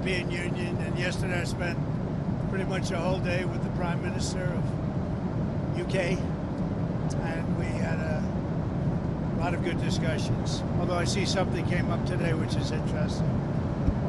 European Union, and yesterday I spent pretty much a whole day with the Prime Minister of UK, and we had a lot of good discussions. Although I see something came up today which is interesting.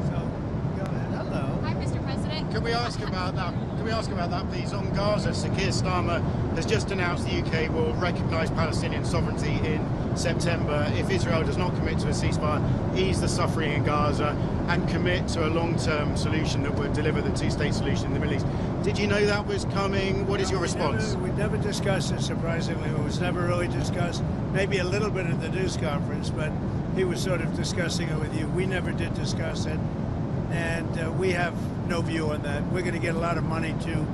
So, go ahead. Hello. Hi, Mr. President. Can we ask about that? Can we ask about that, please? On Gaza, Sir Keir Starmer has just announced the UK will recognise Palestinian sovereignty in September if Israel does not commit to a ceasefire, ease the suffering in Gaza, and commit to a long-term solution that would deliver the two-state solution in the Middle East. Did you know that was coming? What is your response? We never discussed it, surprisingly. It was never really discussed. Maybe a little bit at the news conference, but he was sort of discussing it with you. We never did discuss it, and we have no view on that. We're going to get a lot of money to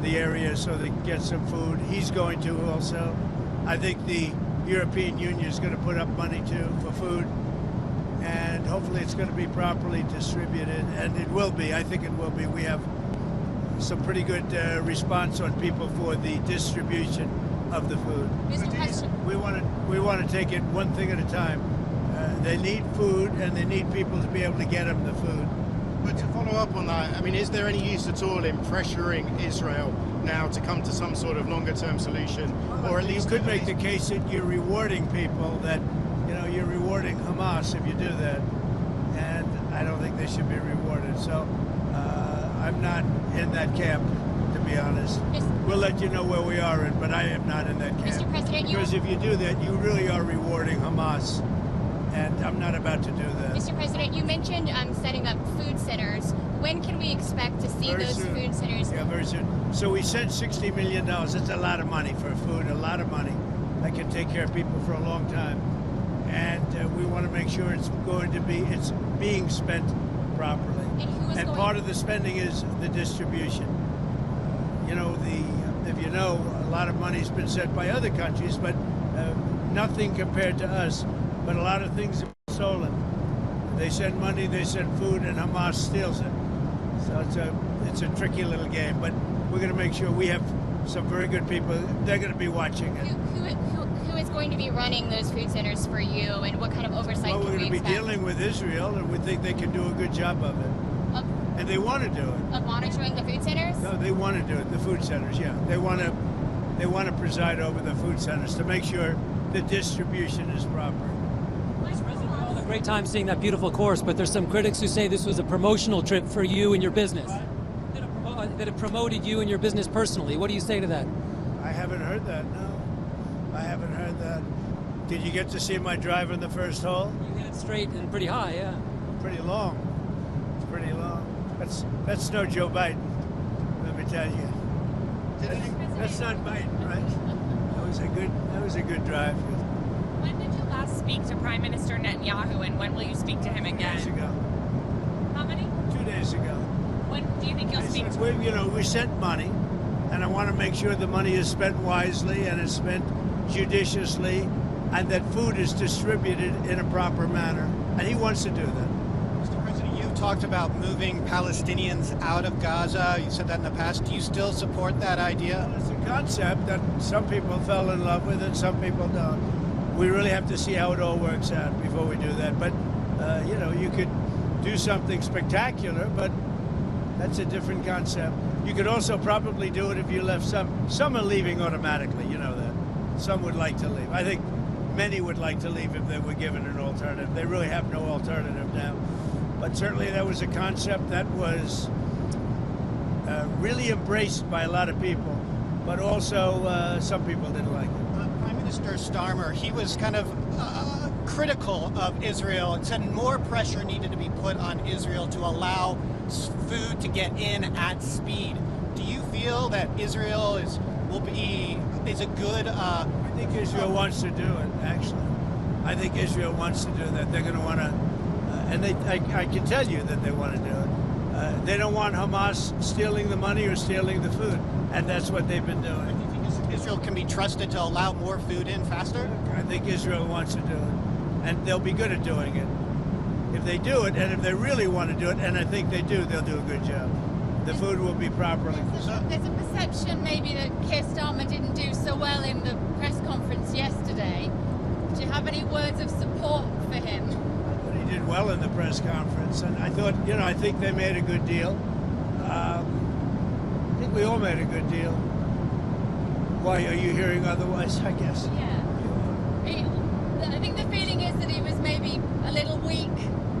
the area so they can get some food. He's going to also. I think the European Union is going to put up money too for food, and hopefully it's going to be properly distributed, and it will be. I think it will be. We have some pretty good response on people for the distribution of the food. Mr. President. We want to take it one thing at a time. They need food, and they need people to be able to get them the food. But to follow up on that, I mean, is there any use at all in pressuring Israel now to come to some sort of longer-term solution, or at least you could make the case that you're rewarding people, that you're rewarding Hamas if you do that, and I don't think they should be rewarded. So I'm not in that camp, to be honest. We'll let you know where we are in, but I am not in that camp. Mr. President, because if you do that, you really are rewarding Hamas, and I'm not about to do that. Mr. President, you mentioned setting up food centers. When can we expect to see those food centers? Yeah, very soon. So we sent $60 million. That's a lot of money for food, a lot of money that can take care of people for a long time. And we want to make sure it's being spent properly. And part of the spending is the distribution. If you know, a lot of money's been sent by other countries, but nothing compared to us. But a lot of things have been stolen. They send money, they send food, and Hamas steals it. So it's a tricky little game, but we're going to make sure we have some very good people. They're going to be watching it. Who is going to be running those food centers for you, and what kind of oversight well, can we expect? We're going to be dealing with Israel, and we think they can do a good job of it. And they want to do it. Of monitoring the food centers? No, they want to do it. The food centers, yeah. They want to preside over the food centers to make sure the distribution is proper. Vice President, we had a great time seeing that beautiful course, but there's some critics who say this was a promotional trip for you and your business. That it promoted you and your business personally. What do you say to that? I haven't heard that, no. I haven't heard that. Did you get to see my drive in the first hole? You hit it straight and pretty high, yeah. Pretty long. It's pretty long. That's no Joe Biden, let me tell you. That's not Biden, right? That was a good drive. When did you last speak to Prime Minister Netanyahu, and when will you speak to him again? 2 days ago. How many? 2 days ago. When do you think you'll speak to him? We sent money, and I want to make sure the money is spent wisely and is spent judiciously, and that food is distributed in a proper manner. And he wants to do that. Mr. President, you talked about moving Palestinians out of Gaza. You said that in the past. Do you still support that idea? Well, it's a concept that some people fell in love with and some people don't. We really have to see how it all works out before we do that. But, you could do something spectacular, but that's a different concept. You could also probably do it if you left some. Some are leaving automatically, you know that. Some would like to leave. I think many would like to leave if they were given an alternative. They really have no alternative now. But certainly that was a concept that was really embraced by a lot of people. But also some people didn't like it. Prime Minister Starmer, he was kind of critical of Israel and said more pressure needed to be put on Israel to allow food to get in at speed. Do you feel that Israel is a good? I think Israel wants to do it. Actually, I think Israel wants to do that. They're going to want to, and I can tell you that they want to do it. They don't want Hamas stealing the money or stealing the food, and that's what they've been doing. Do you think Israel can be trusted to allow more food in faster? I think Israel wants to do it, and they'll be good at doing it. If they do it, and if they really want to do it, and I think they do, they'll do a good job. The food will be properly. There's a perception maybe that Keir Starmer didn't do so well in the press conference yesterday. Do you have any words of support for him? What did he did well in the press conference, and I thought, I think they made a good deal. I think we all made a good deal. Why are you hearing otherwise? I guess. Yeah. I think the feeling is that he was maybe a little weak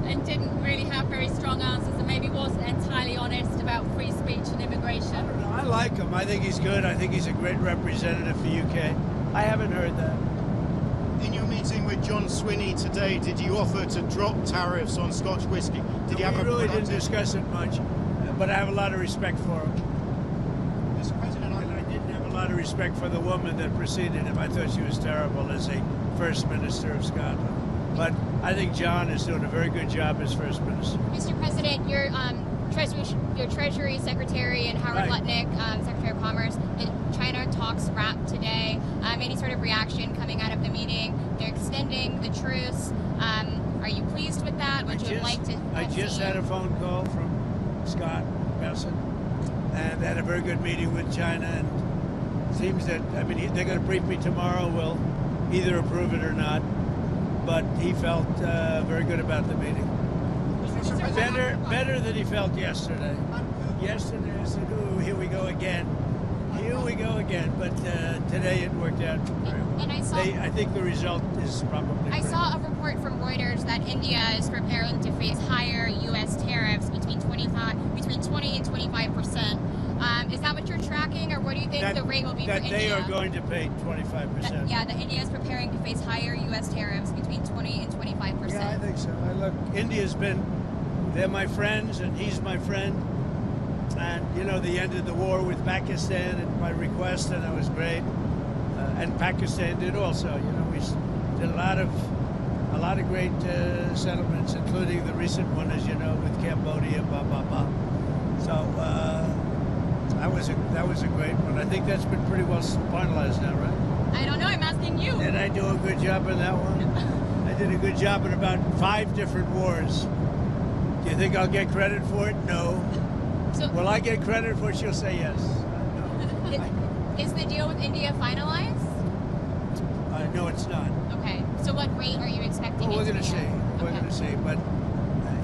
and didn't really have very strong answers, and maybe wasn't entirely honest about free speech and immigration. I don't know. I like him. I think he's good. I think he's a great representative for UK. I haven't heard that. In your meeting with John Swinney today, did you offer to drop tariffs on Scotch whisky? Did you have We a really productive- didn't discuss it much, but I have a lot of respect for him. Mr. President, And I didn't have a lot of respect for the woman that preceded him. I thought she was terrible as a First Minister of Scotland. But I think John is doing a very good job as First Minister. Mr. President, your Treasury Secretary and Howard Right. Lutnick, Secretary of Commerce, China talks wrapped today. Any sort of reaction coming out of the meeting? They're extending the truce. Are you pleased with that? Would you have liked to? I just had a phone call from Scott Bessent, and had a very good meeting with China. And it seems that they're going to brief me tomorrow. We'll either approve it or not. But he felt very good about the meeting. Better than he felt yesterday. Yesterday I said, "Ooh, here we go again. Here we go again." But today it worked out very well. And I think the result is probably. I good. saw a report from Reuters that India is preparing to face higher U.S. tariffs between 20 and 25%. Is that what you're tracking, or what do you think the rate will be for that India? they are going to pay 25%. Yeah, that India is preparing to face higher U.S. tariffs between 20 and 25%. Yeah, I think so. They're my friends, and he's my friend. And, they ended the war with Pakistan at my request, and that was great. And Pakistan did also. We did a lot of great settlements, including the recent one, as you know, with Cambodia, So that was a great one. I think that's been pretty well finalized now, right? I don't know. I'm asking you. Did I do a good job in that one? I did a good job in about 5 different wars. Do you think I'll get credit for it? No. So, Will I get credit for it? She'll say yes. No. Is the deal with India finalized? No, it's not. Okay. So what rate are you expecting? Well, we're it going to be see. at? We're Okay. going to see. But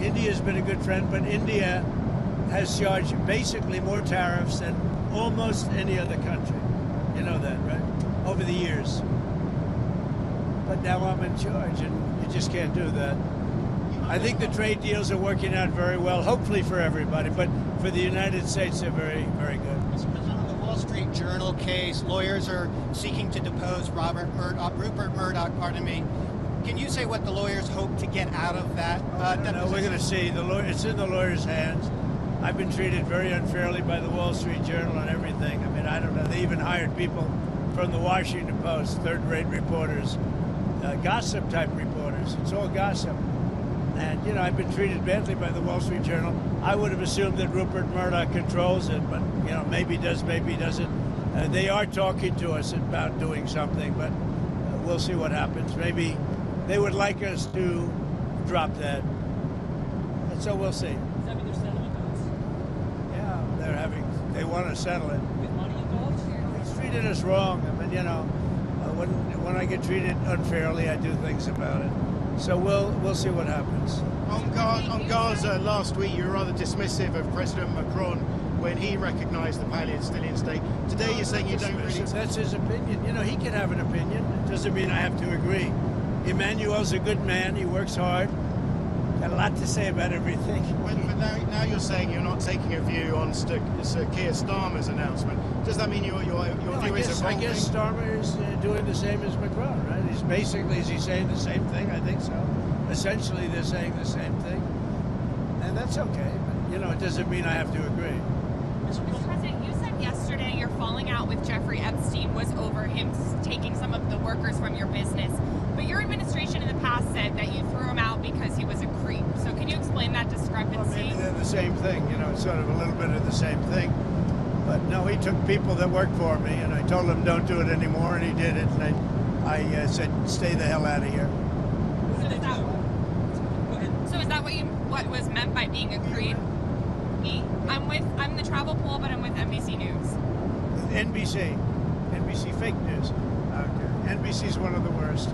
India's been a good friend, but India has charged basically more tariffs than almost any other country. You know that, right? Over the years. But now I'm in charge, and you just can't do that. I think the trade deals are working out very well, hopefully for everybody, but for the United States, they're very, very good. Mr. President, on the Wall Street Journal case, lawyers are seeking to depose Rupert Murdoch, Can you say what the lawyers hope to get out of that No, we're going to see. It's in the lawyers' hands. I've been treated very unfairly by the Wall Street Journal and everything. I don't know. They even hired people from the Washington Post, third-rate reporters, gossip-type reporters. It's all gossip. And, I've been treated badly by the Wall Street Journal. I would have assumed that Rupert Murdoch controls it, but, maybe does, maybe doesn't. They are talking to us about doing something, but we'll see what happens. Maybe they would like us to drop that. And so we'll see. Does that mean they're settling talks? Yeah, they want to settle it. With money involved? He's treated us wrong. When I get treated unfairly, I do things about it. So we'll see what happens. On Gaza, last week you were rather dismissive of President Macron when he recognized the Palestinian state. Today you're saying you don't really... That's his opinion. He can have an opinion. It doesn't mean I have to agree. Emmanuel's a good man. He works hard. Got a lot to say about everything. But now you're saying you're not taking a view on Sir Keir Starmer's announcement. Does that mean your view is a wrong I guess thing? Starmer is doing the same as Macron, right? He's basically, is he saying the same thing? I think so. Essentially, they're saying the same thing. And that's okay. But, it doesn't mean I have to agree. Mr. President, you said yesterday your falling out with Jeffrey Epstein was over him taking some of the workers from your business. But your administration in the past said that you threw him out because he was a creep. So can you explain that discrepancy? Well, maybe they're the same thing. It's sort of a little bit of the same thing. But no, he took people that worked for me, and I told him don't do it anymore, and he did it. And I said, stay the hell out of here. So is that what was meant by being a creep? I'm the travel pool, but I'm with NBC News. NBC fake news. Okay. NBC's one of the worst.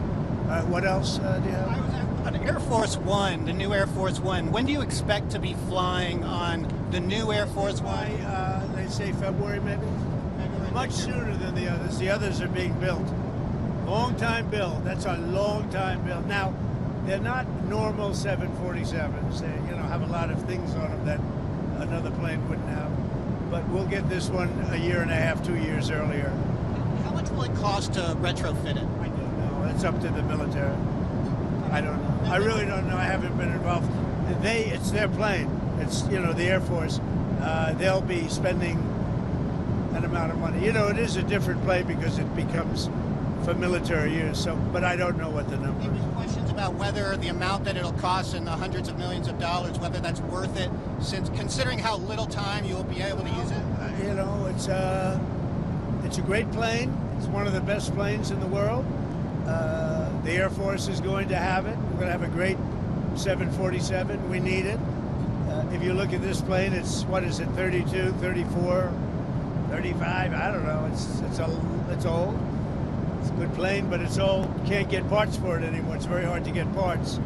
What else do you have? An Air Force One, the new Air Force One, when do you expect to be flying on the new Air Force One? They say February maybe? Much sooner than the others. The others are being built. Long time build. That's a long time build. Now, they're not normal 747s. They, have a lot of things on them that another plane wouldn't have. But we'll get this one a year and a half, 2 years earlier. How much will it cost to retrofit it? I don't know. That's up to the military. I don't know. I really don't know. I haven't been involved. It's their plane. It's, the Air Force. They'll be spending an amount of money. It is a different plane because it becomes for military use. So, but I don't know what the number is. There's questions about whether the amount that it'll cost in the hundreds of millions of dollars, whether that's worth it, since considering how little time you'll be able to use it. It's a great plane. It's one of the best planes in the world. The Air Force is going to have it. We're going to have a great 747. We need it. If you look at this plane, it's, 32, 34, 35? I don't know. It's old. It's a good plane, but it's old. Can't get parts for it anymore. It's very hard to get parts.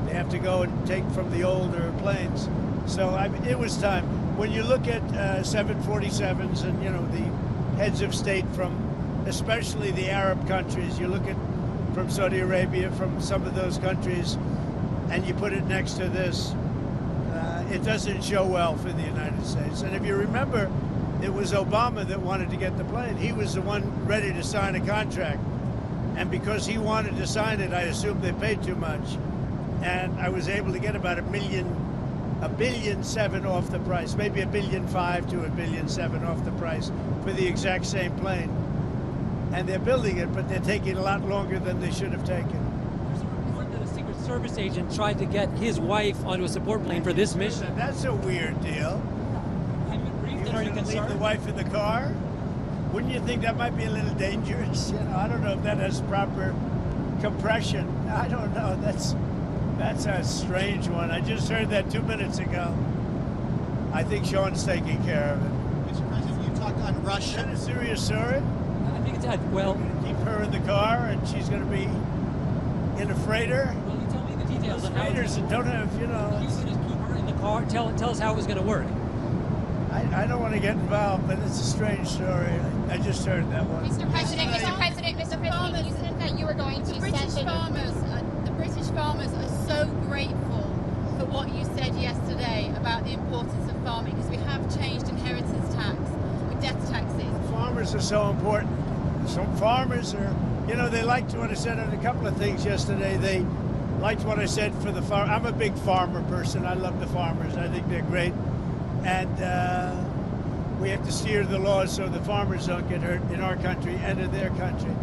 They have to go and take from the older planes. So it was time. When you look at 747s and, the heads of state from especially the Arab countries, you look at from Saudi Arabia, from some of those countries, and you put it next to this, it doesn't show well for the United States. And if you remember, it was Obama that wanted to get the plane. He was the one ready to sign a contract. And because he wanted to sign it, I assumed they paid too much. And I was able to get about $1.7 billion off the price, maybe $1.5 billion to $1.7 billion off the price for the exact same plane. And they're building it, but they're taking a lot longer than they should have taken. There's a report that a Secret Service agent tried to get his wife onto a support plane for this mission. That's a weird deal. Have you been briefed, and are you Leave concerned? the wife in the car? Wouldn't you think that might be a little dangerous? I don't know if that has proper compression. I don't know. That's a strange one. I just heard that 2 minutes ago. I think Sean's taking care of it. Mr. President, you talked on Is Russia. that a serious story? I think it's well. Keep her in the car, and she's going to be in a freighter. Well, you tell me the details. on how Freighters that don't have, You can just keep her in the car. Tell us how it was going to work. I don't want to get involved, but it's a strange story. I just heard that one. Mr. President, you said that you were going to The British farmers are so grateful for what you said yesterday about the importance of farming, because we have changed inheritance tax with death taxes. Farmers are so important. Some farmers are, they liked what I said on a couple of things yesterday. They liked what I said for the farm. I'm a big farmer person. I love the farmers. I think they're great. And we have to steer the laws so the farmers don't get hurt in our country and in their country.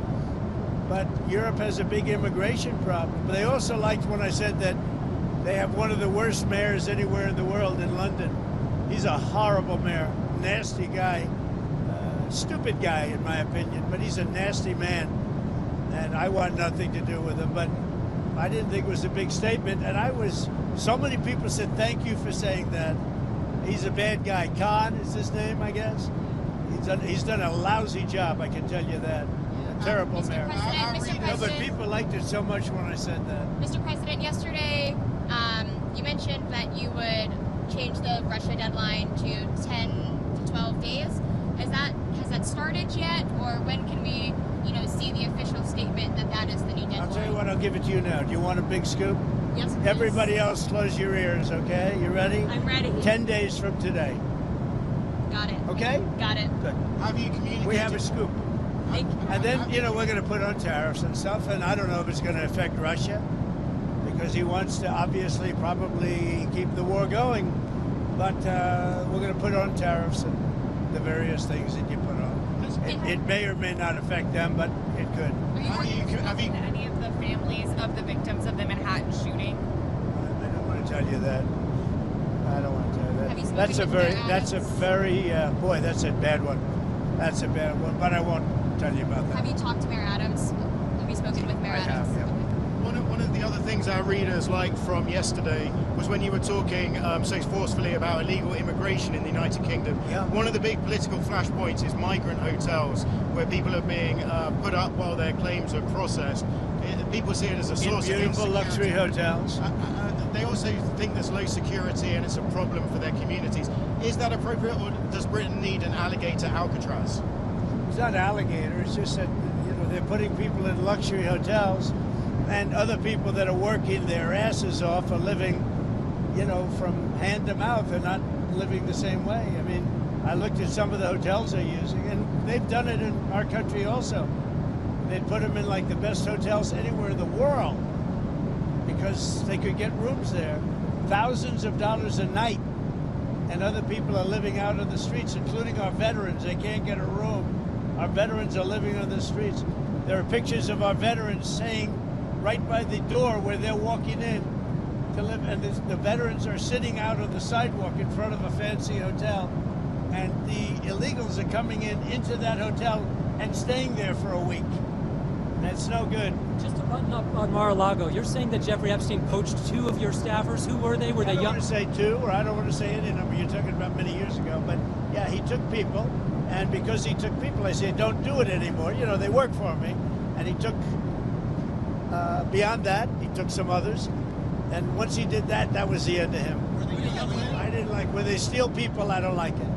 But Europe has a big immigration problem. But they also liked when I said that they have one of the worst mayors anywhere in the world in London. He's a horrible mayor, nasty guy, stupid guy in my opinion, but he's a nasty man. And I want nothing to do with him. But I didn't think it was a big statement. And so many people said, thank you for saying that. He's a bad guy. Khan is his name, I guess. He's done a lousy job, I can tell you that. A terrible mayor. Mr. President, But people liked it so much when I said that. Mr. President, yesterday you mentioned that you would change the Russia deadline to 10 to 12 days. Has that started yet, or when can we, see the official statement that is the new deadline? I'll tell you what, I'll give it to you now. Do you want a big scoop? Yes, please. Everybody else, close your ears, okay? You ready? I'm ready. 10 days from today. Got it. Okay? Got it. Good. Have you communicated? We have a scoop. Thank you. And then, we're going to put on tariffs and stuff, and I don't know if it's going to affect Russia, because he wants to obviously probably keep the war going. But we're going to put on tariffs and the various things that you put on. It may or may not affect them, but it could. Have you any of the families of the victims of the Manhattan shooting? I don't want to tell you that. I don't want to tell you that. Have you spoken That's a with very, Mayor that's a Adams? very, boy, that's a bad one. That's a bad one, but I won't tell you about that. Have you talked to Mayor Adams? Have you spoken with Mayor I have, Adams? yeah. One of the other things our readers liked from yesterday was when you were talking so forcefully about illegal immigration in the United Kingdom. Yeah. One of the big political flashpoints is migrant hotels, where people are being put up while their claims are processed. people see it as a source of beautiful luxury insecurity. hotels. They also think there's low security and it's a problem for their communities. Is that appropriate, or does Britain need an alligator Alcatraz? It's not alligator. It's just that they're putting people in luxury hotels, and other people that are working their asses off are living, from hand to mouth. They're not living the same way. I mean, I looked at some of the hotels they're using, and they've done it in our country also. They'd put them in like the best hotels anywhere in the world because they could get rooms there, thousands of dollars a night, and other people are living out on the streets, including our veterans. They can't get a room. Our veterans are living on the streets. There are pictures of our veterans saying right by the door where they're walking in to live, and the veterans are sitting out on the sidewalk in front of a fancy hotel, and the illegals are coming into that hotel and staying there for a week. That's no good. Just to button up on Mar-a-Lago, you're saying that Jeffrey Epstein poached 2 of your staffers. Who were they? Were they I don't young? want to say 2, or I don't want to say any number. You're talking about many years ago. But yeah, he took people, and because he took people, I said, don't do it anymore. They work for me. And he took, beyond that, he took some others. And once he did that, that was the end of him. I didn't like, when they steal people, I don't like it.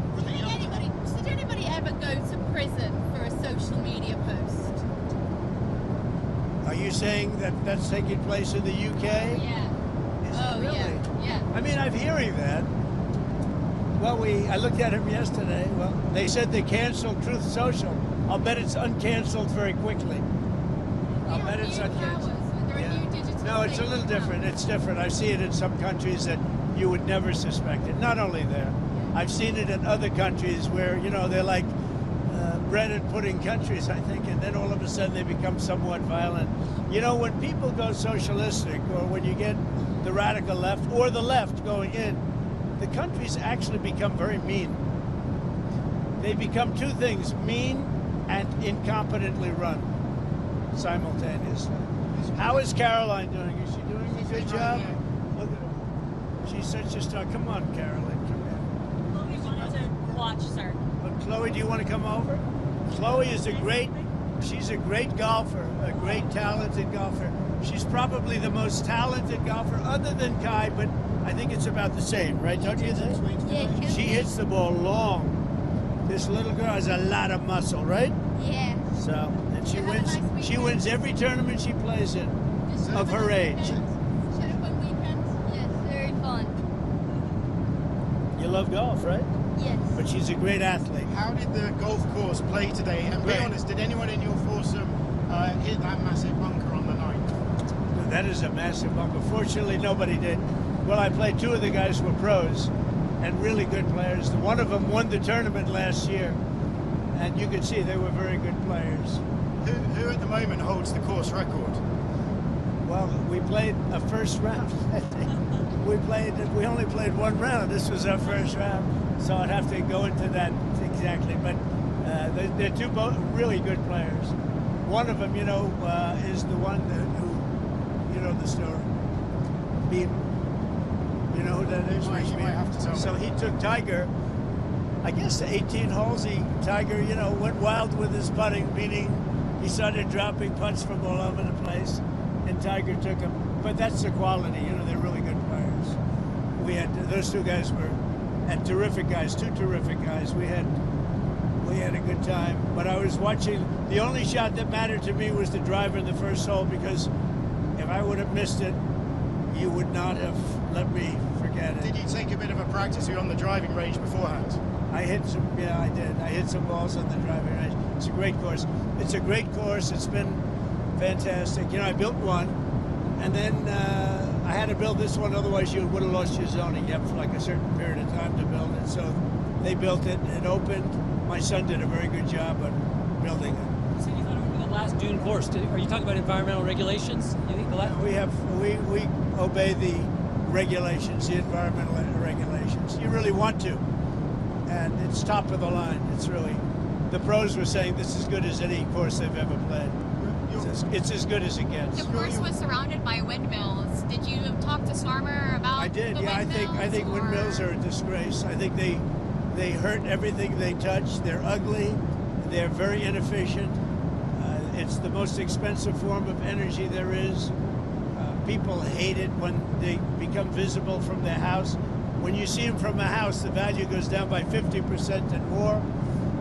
Did anybody ever go to prison for a social media post? Are you saying that that's taking place in the UK? Yeah. Is it Oh, really? yeah. I mean, I'm hearing that. Well, I looked at him yesterday. Well, they said they canceled Truth Social. I'll bet it's uncanceled very quickly. I'll bet it's uncanceled. No, it's a little different. It's different. I see it in some countries that you would never suspect it. Not only there. I've seen it in other countries where, they're like bread and pudding countries, I think, and then all of a sudden they become somewhat violent. When people go socialistic, or when you get the radical left or the left going in, the countries actually become very mean. They become 2 things, mean and incompetently run simultaneously. How is Caroline doing? Is she doing a good job? Look at her. She's such a star. Come on, Caroline. Come here. Chloe wanted to watch, sir. But Chloe, do you want to come over? Chloe is she's a great golfer, a great talented golfer. She's probably the most talented golfer other than Kai, but I think it's about the same, right? Don't you think? Yeah. She hits the ball long. This little girl has a lot of muscle, right? Yeah. So, and she wins every tournament she plays in of her age. Yes, very fun. You love golf, right? Yes. But she's a great athlete. How did the golf course play today? And be Great. honest, did anyone in your foursome hit that massive bunker on the 9th? That is a massive bunker. Fortunately, nobody did. Well, I played 2 of the guys who were pros and really good players. One of them won the tournament last year, and you could see they were very good players. Who at the moment holds the course record? Well, we played a first round. We only played 1 round. This was our first round, so I'd have to go into that exactly. But they're 2 really good players. One of them, is the one who, the story. Beam. You know who that is? You might have to tell me. So he took Tiger, I guess the 18 holes, Tiger, went wild with his putting, meaning he started dropping putts from all over the place, and Tiger took him. But that's the quality, they're really good players. Those 2 guys and terrific guys, 2 terrific guys. We had a good time. But I was watching, the only shot that mattered to me was the driver in the first hole, because if I would have missed it, you would not have let me forget it. Did you take a bit of a practice? You were on the driving range beforehand? I hit some, yeah, I did. I hit some balls on the driving range. It's a great course. It's a great course. It's been fantastic. I built one, and then I had to build this one, otherwise you would have lost your zoning. You have like a certain period of time to build it. So they built it. It opened. My son did a very good job on building it. You said you thought it would be the last dune course. Are you talking about environmental regulations? You think the last? We obey the regulations, the environmental regulations. You really want to, and it's top of the line. It's really, the pros were saying this is as good as any course they've ever played. It's as good as it gets. The course was surrounded by windmills. Did you talk to Starmer about? I did. The Yeah, I think or- windmills are a disgrace. I think they hurt everything they touch. They're ugly. They're very inefficient. It's the most expensive form of energy there is. People hate it when they become visible from their house. When you see them from a house, the value goes down by 50% and more.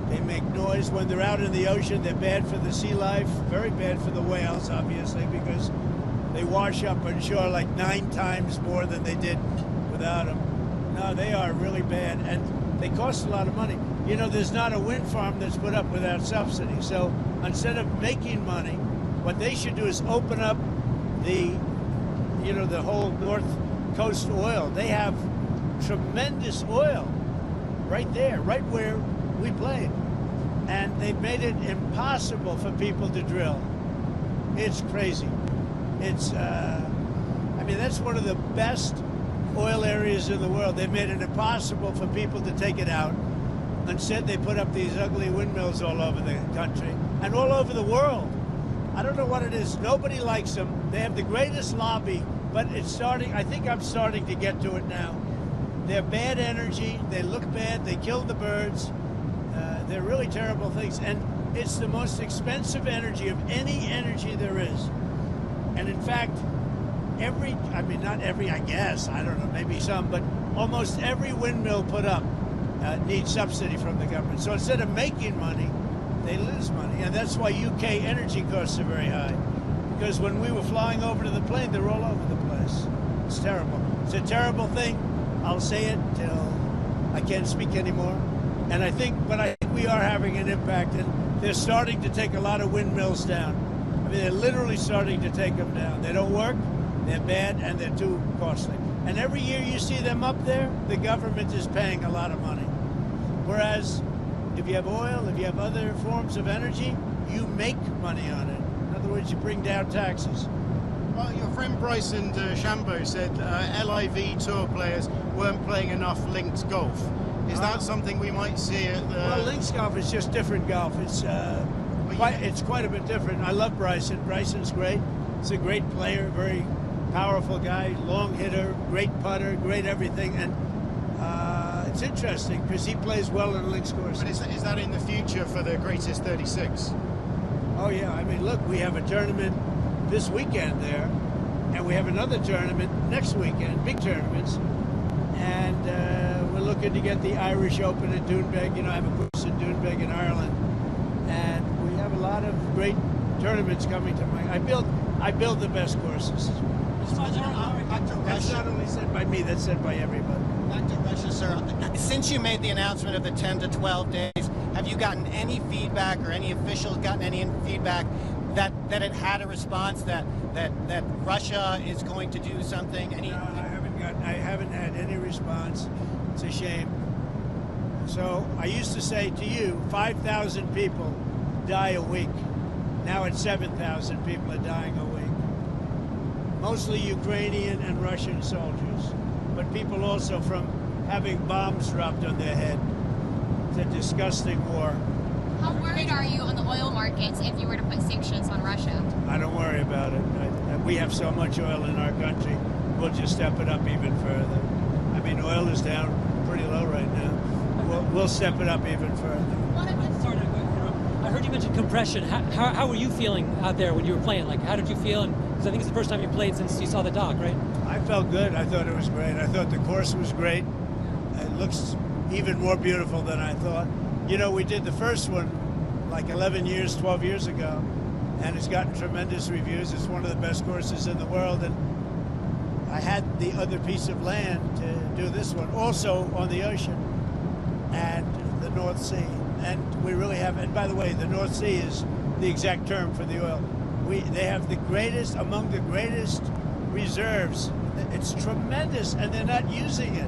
They make noise. When they're out in the ocean, they're bad for the sea life, very bad for the whales, obviously, because they wash up on shore like 9 times more than they did without them. No, they are really bad, and they cost a lot of money. You know, there's not a wind farm that's put up without subsidy. So instead of making money, what they should do is open up the whole North Coast oil. They have tremendous oil right there, right where we played. And they've made it impossible for people to drill. It's crazy. It's, I mean, that's one of the best oil areas in the world. They've made it impossible for people to take it out. Instead, they put up these ugly windmills all over the country and all over the world. I don't know what it is. Nobody likes them. They have the greatest lobby, but it's starting. I think I'm starting to get to it now. They're bad energy. They look bad. They kill the birds. They're really terrible things. And it's the most expensive energy of any energy there is. And in fact, not every, I guess, I don't know, maybe some, but almost every windmill put up needs subsidy from the government. So instead of making money, they lose money. And that's why UK energy costs are very high. Because when we were flying over to the plane, they're all over the place. It's terrible. It's a terrible thing. I'll say it till I can't speak anymore. And I think we are having an impact, and they're starting to take a lot of windmills down. I mean, they're literally starting to take them down. They don't work, they're bad, and they're too costly. And every year you see them up there, the government is paying a lot of money. Whereas if you have oil, if you have other forms of energy, you make money on it. In other words, you bring down taxes. Well, your friend Bryson DeChambeau said LIV tour players weren't playing enough linked golf. Is that something we might see at the... Well, links golf is just different golf. It's quite a bit different. I love Bryson. Bryson's great. He's a great player, very powerful guy, long hitter, great putter, great everything. And it's interesting because he plays well in links course. But is that in the future for the greatest 36? Oh, yeah. I mean, look, we have a tournament this weekend there, and we have another tournament next weekend, big tournaments. And we're looking to get the Irish Open at Doonbeg. You know, I have a course in Doonbeg in Ireland. And we have a lot of great tournaments coming to my... I build the best courses. That's not only said by me, that's said by everybody. Dr. Russia, sir, since you made the announcement of the 10 to 12 days, have you gotten any feedback or any officials gotten any feedback that it had a response, that Russia is going to do something? No, I haven't had any response. It's a shame. So I used to say to you, 5,000 people die a week. Now it's 7,000 people are dying a week. Mostly Ukrainian and Russian soldiers, but people also from having bombs dropped on their head. It's a disgusting war. How worried are you on the oil markets if you were to put sanctions on Russia? I don't worry about it. We have so much oil in our country, we'll just step it up even further. I mean, oil is down pretty low right now. We'll step it up even further. Sorry to interrupt. I heard you mention compression. How were you feeling out there when you were playing? Like, how did you feel? Because I think it's the first time you played since you saw the doc, right? I felt good. I thought it was great. I thought the course was great. It looks even more beautiful than I thought. You know, we did the first one like 11 years, 12 years ago, and it's gotten tremendous reviews. It's one of the best courses in the world, and I had the other piece of land to do this one, also on the ocean and the North Sea. And we really have, and by the way, the North Sea is the exact term for the oil. They have the greatest, among the greatest reserves. It's tremendous, and they're not using it.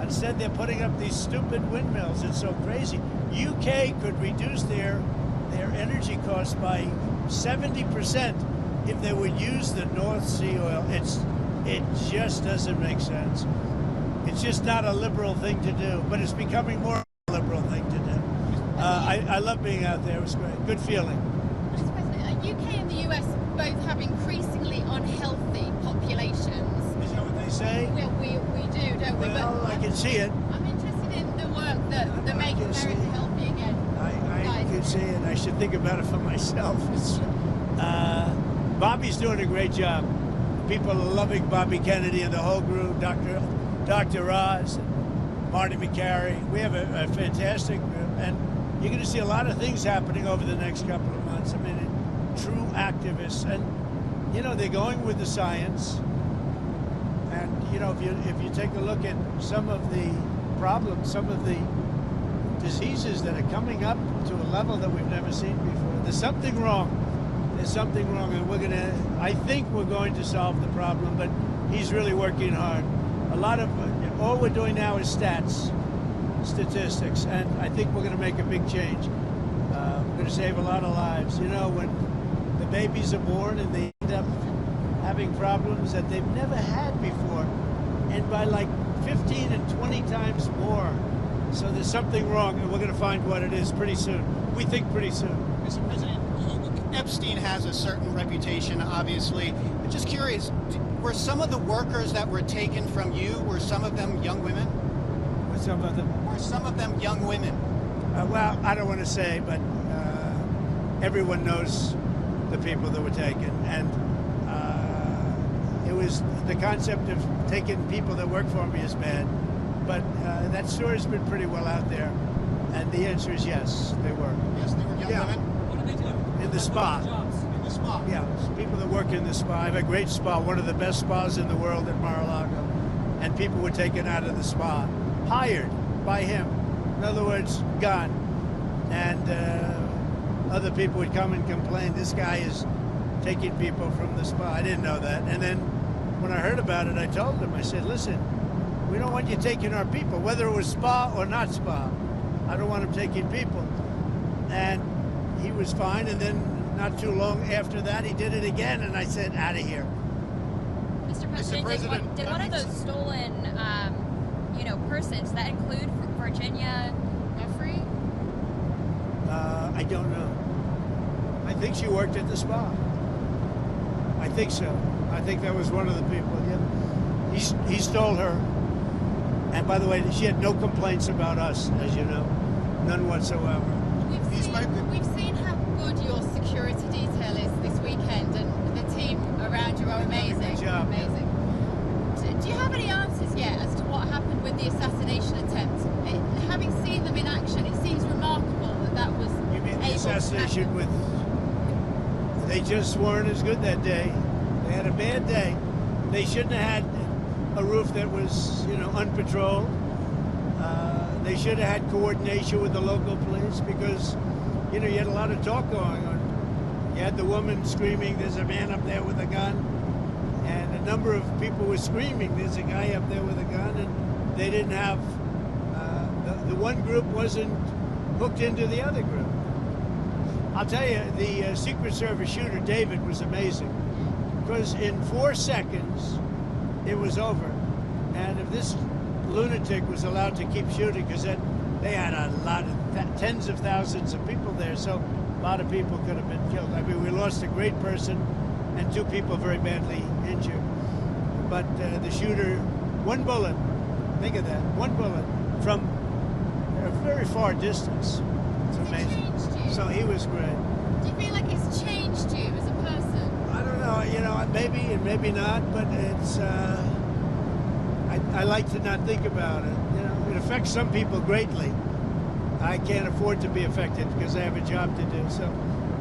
Instead, they're putting up these stupid windmills. It's so crazy. UK could reduce their energy costs by 70% if they would use the North Sea oil. It just doesn't make sense. It's just not a liberal thing to do, but it's becoming more a liberal thing to do. I love being out there. It was great. Good feeling. Mr. President, UK and the US both have increasingly unhealthy populations. Is that what they say? Well, we do, don't we? Well, I can see it. I'm interested in the work that they're making America healthy again. I can should say it. I should think about it for myself. Bobby's doing a great job. People are loving Bobby Kennedy and the whole group, Dr. Oz, and Marty McCary. We have a fantastic group, and you're going to see a lot of things happening over the next couple of months. I mean, true activists, and they're going with the science. And if you take a look at some of the problems, some of the diseases that are coming up to a level that we've never seen before, there's something wrong. There's something wrong, and I think we're going to solve the problem, but he's really working hard. All we're doing now is statistics, and I think we're going to make a big change. We're going to save a lot of lives. When the babies are born and they end up having problems that they've never had before, and by like 15 and 20 times more. So there's something wrong, and we're going to find what it is pretty soon. We think pretty soon. Mr. President, Epstein has a certain reputation, obviously. I'm just curious, were some of the workers that were taken from you, were some of them young women? Were some of them young women? Well, I don't want to say, but everyone knows the people that were taken. And it was the concept of taking people that work for me is bad. But that story's been pretty well out there. And the answer is yes, they were. Yes, they were young women? What did they do? In the spa. In the spa? Yeah, people that work in the spa. I have a great spa, one of the best spas in the world at Mar-a-Lago. And people were taken out of the spa, hired by him. In other words, gone. And other people would come and complain, this guy is taking people from the spa. I didn't know that. And then when I heard about it, I told them, I said, listen, we don't want you taking our people, whether it was spa or not spa. I don't want him taking people. And he was fine, and then not too long after that, he did it again, and I said, out of here. Mr. President, did one of those stolen, persons, that include Virginia Jeffrey? I don't know. I think she worked at the spa. I think so. I think that was one of the people, yeah. He stole her. And by the way, she had no complaints about us, as you know. None whatsoever. We've seen how good your security detail is this weekend, and the team around you are amazing. Great job. Amazing. Do you have any answers yet as to what happened with the assassination attempt? Having seen them in action, it seems remarkable that was You mean the able assassination to happen. they just weren't as good that day. They had a bad day. They shouldn't have had a roof that was, unpatrolled. They should have had coordination with the local police because, you had a lot of talk going on. You had the woman screaming, there's a man up there with a gun. And a number of people were screaming, there's a guy up there with a gun. And they didn't have, the one group wasn't hooked into the other group. I'll tell you, the Secret Service shooter, David, was amazing. Because in 4 seconds, it was over. And if this lunatic was allowed to keep shooting, because they had a lot of tens of thousands of people there, so a lot of people could have been killed. I mean, we lost a great person and 2 people very badly injured. But the shooter, 1 bullet, think of that, 1 bullet from a very far distance. It's amazing. So he was great. Do you feel like it's changed you as a person? I don't know, maybe and maybe not, but it's, I like to not think about it. It affects some people greatly. I can't afford to be affected because I have a job to do, so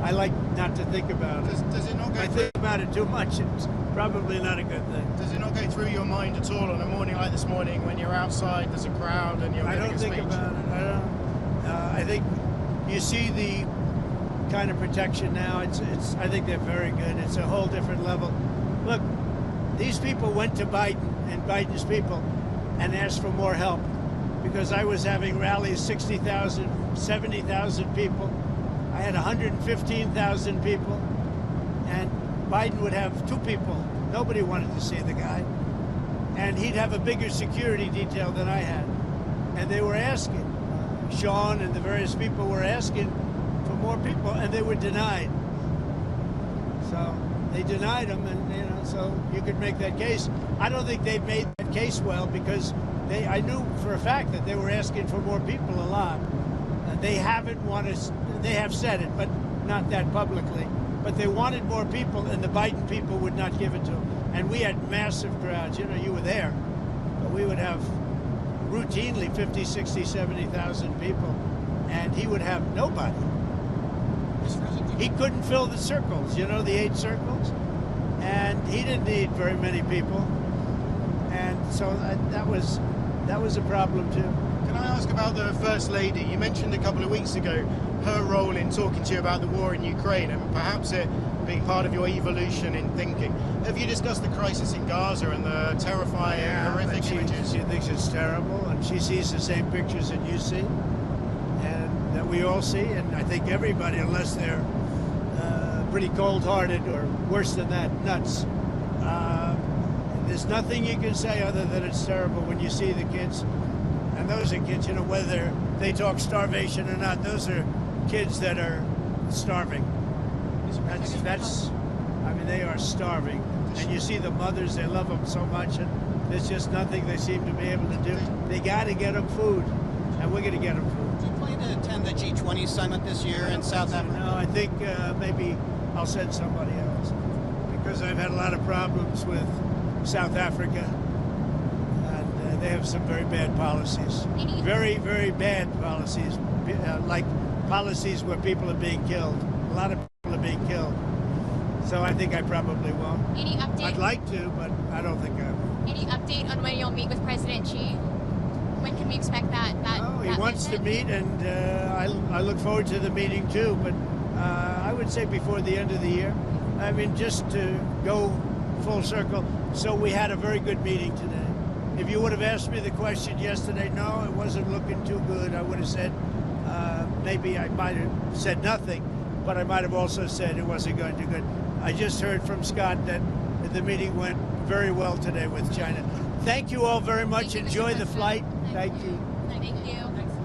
I like not to think about it. Does it not go If I think about it too much, it's probably not a good thing. Does it not go through your mind at all on a morning like this morning when you're outside, there's a crowd and you're I giving don't a think speech? about it. I think you see the kind of protection now. I think they're very good. It's a whole different level. Look, these people went to Biden and Biden's people and asked for more help because I was having rallies, 60,000, 70,000 people. I had 115,000 people, and Biden would have 2 people. Nobody wanted to see the guy. And he'd have a bigger security detail than I had. And they were asking. Sean and the various people were asking for more people, and they were denied. So they denied them, and so you could make that case. I don't think they've made that case well because I knew for a fact that they were asking for more people a lot. They haven't wanted. They have said it, but not that publicly. But they wanted more people, and the Biden people would not give it to them. And we had massive crowds. You know, you were there. But we would have routinely 50, 60, 70,000 people, and he would have nobody. He couldn't fill the circles, you know, the 8 circles, and he didn't need very many people, and so that was a problem too. Can I ask about the First Lady? You mentioned a couple of weeks ago her role in talking to you about the war in Ukraine, and perhaps it being part of your evolution in thinking. Have you discussed the crisis in Gaza and the terrifying, horrific images? She thinks it's terrible, and she sees the same pictures that you see, and that we all see, and I think everybody, unless they're pretty cold-hearted or worse than that, nuts. There's nothing you can say other than it's terrible when you see the kids. And those are kids, you know, whether they talk starvation or not, those are kids that are starving. I mean, they are starving. And you see the mothers, they love them so much, and there's just nothing they seem to be able to do. They got to get them food, and we're going to get them food. Do you plan to attend the G20 summit this year in South Africa? No, I think maybe I'll send somebody else, because I've had a lot of problems with South Africa, and they have some very bad policies. Very, very bad policies, like policies where people are being killed. A lot of people are being killed. So I think I probably won't. Any update? I'd like to, but I don't think I will. Any update on when you'll meet with President Xi? When can we expect that? He wants to meet, and I look forward to the meeting too, but I would say before the end of the year. I mean, just to go full circle. So we had a very good meeting today. If you would have asked me the question yesterday, no, it wasn't looking too good, I would have said, maybe I might have said nothing, but I might have also said it wasn't going too good. I just heard from Scott that the meeting went very well today with China. Thank you all very much. Enjoy the flight. Thank you. Thank you.